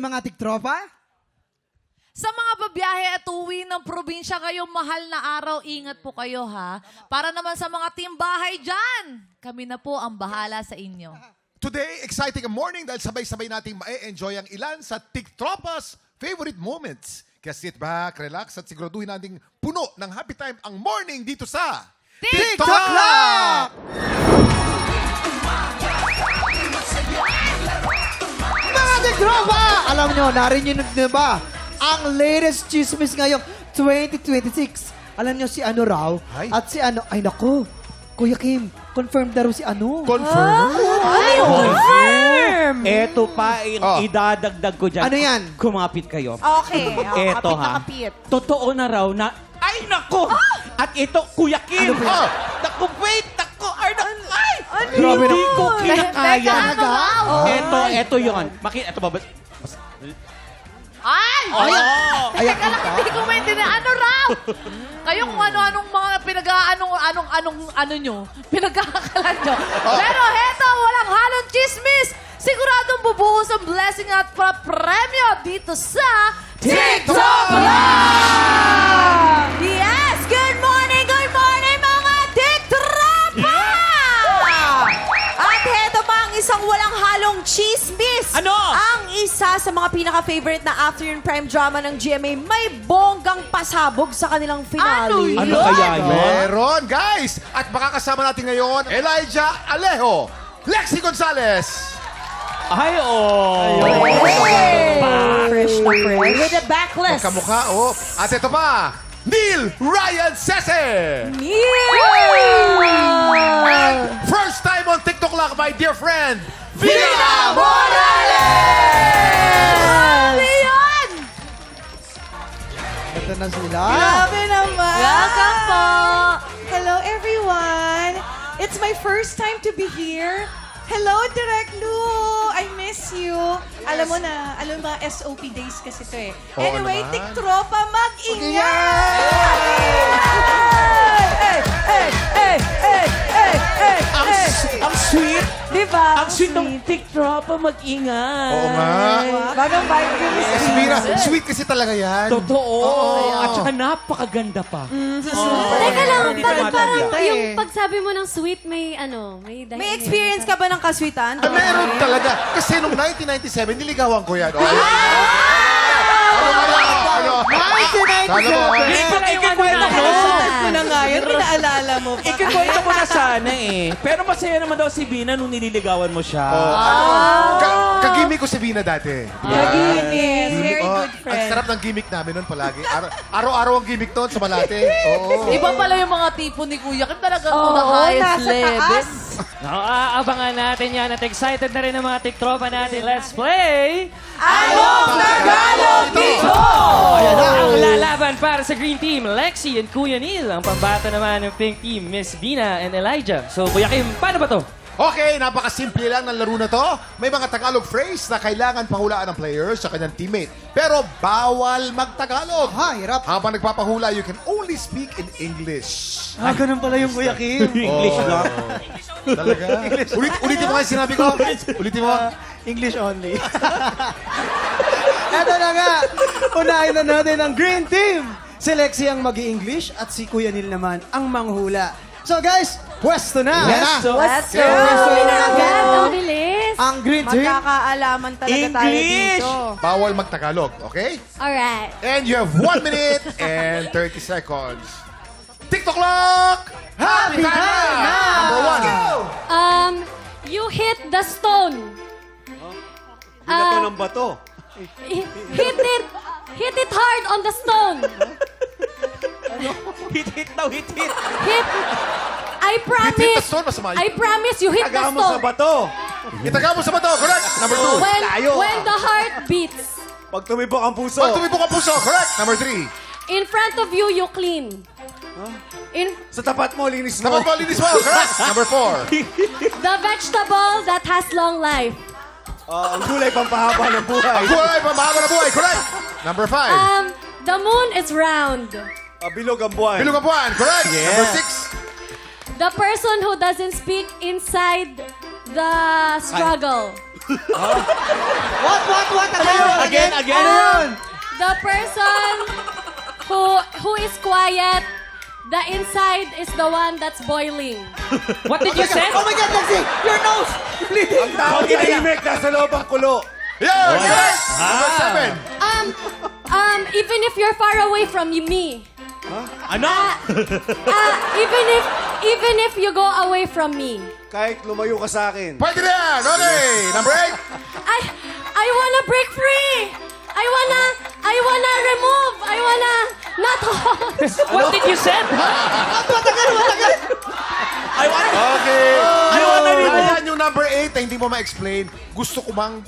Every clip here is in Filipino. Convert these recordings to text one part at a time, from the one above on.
mga tiktropa? Sa mga babiyahe at uwi ng probinsya ngayong mahal na araw, ingat po kayo ha. Para naman sa mga timbahay dyan, kami na po ang bahala sa inyo. Today, exciting ang morning dahil sabay-sabay nating ma-enjoy ang ilan sa TikTropa's favorite moments. Kaya sit back, relax at siguraduhin nating puno ng happy time ang morning dito sa TikTok Clock! Mga tiktropa! Alam nyo, narinig nyo ba? Ang latest chismis ngayong 2026. Alam nyo si ano raw? Ay. At si ano, ay naku, Kuya Kim, confirmed na raw si ano. Confirm? Confirm! Eto pa, Oh. idadagdag ko dyan. Ano yan? Kumapit kayo. Okay. Eto kapit na ha. kapit. Totoo na raw na, ay nako! At ito, Kuya Kim! Ano ba yan? Naku, wait! Naku, ay! Grabe Hindi na- ko kinakaya. Teka, ano Eto yun. Ito ba? Ay! Oh. Teka lang, hindi ko maintindihan. Ano raw? Kayo kung ano-anong mga ano nyo, pinagkakalan nyo. Pero heto, walang halong chismis. Siguradong bubuhos ang blessing at premyo dito sa TikTok Live! Yes! Good morning mga TikTropa! At heto pa ang isang walang halong chismis. Ano? Ang isa sa mga pinaka-favorite na afternoon prime drama ng GMA may bonggang pasabog sa kanilang finale. Ano kaya yun? Meron, guys! At makakasama natin ngayon, Elijah Alejo, Lexi Gonzalez, Ay, oh! Fresh na fresh. With a backless. kamukha, oh. At ito pa, Neil Ryan Sese! And first time on TikTok Live, my dear friend, Vina Morales! Yun! Ito na sila. Grabe naman! Welcome po! Hello, everyone! It's my first time to be here. Hello, Direk Lu! I miss you. Alam mo ba, SOP days kasi to eh. Oo Anyway, naman. TikTropa, mag-ingat! Ang sweet! Diba? Ang sweet ng TikTok, mag-ingat. Oo nga. Bagang vibe ko ni Yes, Vina, sweet kasi talaga yan. Totoo. At saka napakaganda pa. Teka lang, Hindi parang tumatanda yung pagsabi mo ng sweet, may dahilan. May experience ka ba ng kaswitan? Ah, meron talaga. Kasi nung 1997, niligawan ko yan. Oh, Ikikwento ko. mo na nga yun, pinaalala mo pa. Ikikwento ko na sana eh. Pero masaya naman daw si Bina nung nililigawan mo siya. Kagimik ko si Vina dati. Kaginis, very Oh, good Ang friend. sarap ng gimmick namin nun palagi. Araw-araw ang gimmick doon sa Malate. Oo. Iba pala yung mga tipo ni Kuya Kim talaga to the Oo, highest nasa level. taas. Aabangan natin yan at excited na rin ang mga tiktropa natin. Let's play! Anong Tagalog dito? Ang lalaban para sa Green Team, Lexi and Kuya Neil. Ang pambato naman ng Pink Team, Miss Vina and Elijah. So, Kuya Kim, paano ba to? Okay, napakasimple lang ng laro na to. May mga Tagalog phrase na kailangan pahulaan ng players sa kanyang teammate. Pero bawal mag-Tagalog. Ha, hirap. Habang nagpapahula, you can only speak in English. Ganun pala yung Kuya Kim. English lang. Talaga? Ulitin mo nga yung sinabi ko. Ulitin mo. English only. Eto na nga. Unahin na natin ang Green Team. Si Lexi ang mag-i-English at si Kuya Neil naman ang manghula. So guys, pwesto na. Yes. Let's go! Pwesto na Agad, natin. ang bilis. Ang Green Team. Magkakaalaman talaga tayo English! dito. Bawal mag-Tagalog, okay? Alright. And you have 1 minute and 30 seconds. TikTok Clock! Happy time na! Number 1. You hit the stone. Binato ng bato. Hit it hard on the stone. Hit daw, hit. Hit. I Hit the promise. stone, masama yun. I promise you hit the Taga mo sa stone. bato. Itaga mo sa bato, correct? Number 2. When the heart beats. Pag tumibok ang puso. Pag tumibok ang puso, correct? Number 3. In front of you, you clean. Sa tapat mo, linis Dapat mo, linis mo, correct? Number 4. The vegetable that has long life. Ang gulay pampahaba ng buhay. Buhay, pamahaba na buhay, correct? Number 5. The moon is round. Bilog ang buhay. Bilog ang buwan, correct? Yeah. Number 6. The person who doesn't speak inside the struggle. What? Again? Ano yun? The person who is quiet, the inside is the one that's boiling. What did you say? Oh my God, Lexi! Your nose! Bleeding! Tawag tahimik, nasa loob ang kulo. Yes! Yes! Number 7. Even if you're far away from me. Ano? Even if you go away from me. Kahit lumayo ka sa akin. Pwede na yan! Okay! Number 8. I wanna break free. I wanna remove. I wanna not hold. What did you say? Okay. I wanna remove. Ayan yung number 8 na hindi mo ma-explain. Gusto ko nang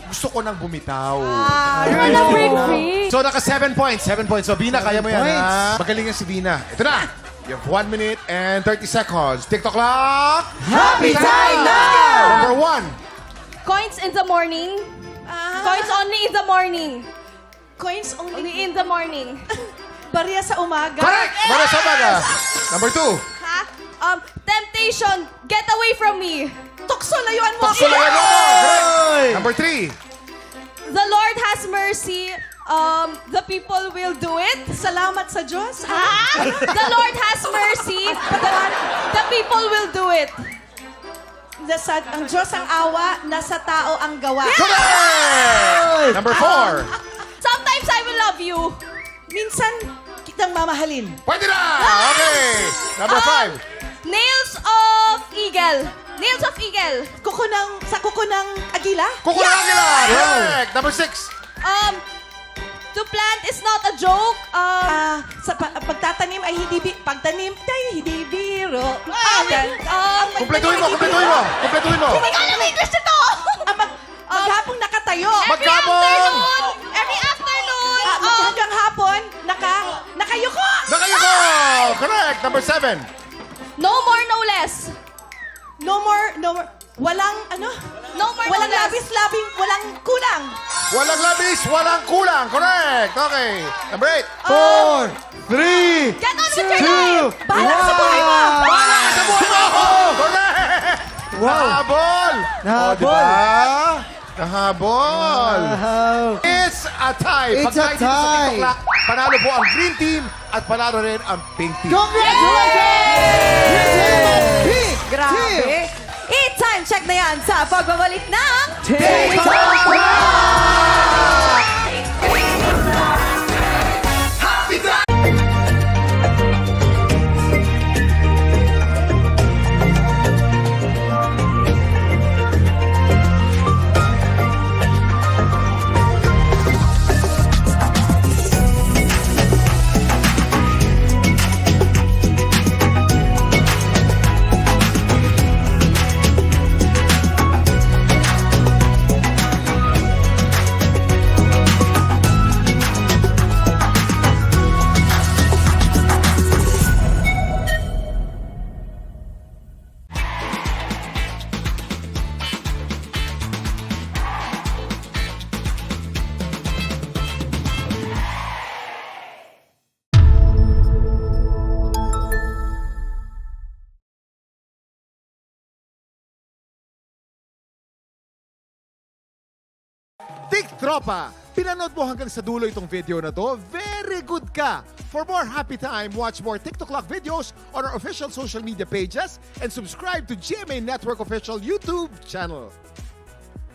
bumitaw. I wanna break free. So, naka 7 points. 7 points. So, Bina, kaya mo yan, points. ha? Magaling yan si Bina. Ito na. You have 1 minute and 30 seconds. TikTok clock. Happy time now! Number 1. Coins in the morning. Coins only in the morning. Coins only. Only in the morning. Barya sa umaga. Correct! Mara sa baga. Number 2. Ha? Temptation, get away from me. Tukso, layuan mo. Paksulayan mo. Correct. Number 3. The Lord has mercy. The people will do it. Salamat sa Diyos. The Lord has mercy. The people will do it. Ang Diyos ang awa, nasa tao ang gawa. Correct! Number 4. Sometimes I will love you. Minsan, kitang mamahalin. Pwede na! Okay. Number 5. Nails of eagle. Nails of eagle. Sa kuko ng agila. Kukulang nila. Correct. Number 6. To plant is not a joke. Pagtatanim ay pagtanim ay hindi biro. Kumpletuhin mo. Hindi ko alam English na to. Maghapong nakatayo. Magkapon! Every afternoon. Hanggang hapon, nakayuko. Nakayuko! Correct. Number 7. No more, no less. No more. Walang No more, walang no less. labis-labing, walang kulang. Walang labis, walang kulang. Correct. Okay. Number 8. 4, 3, Get on with your life. Bahala ka sa buhay mo. Wala ka sa buhay mo! Correct! Wow. Nahabol! Nahabol. O, diba? Nahabol. Wow. It's a tie. It's a Pag dito sa tie. TikTok Clock, panalo po ang green team at panalo rin ang pink team. Congratulations! Pink Grabe. team. Time check na yan sa pagbabalik ng TikTok Tropa, pinanood mo hanggang sa dulo itong video na to? Very good ka! For more happy time, watch more TikTok Clock videos on our official social media pages and subscribe to GMA Network official YouTube channel.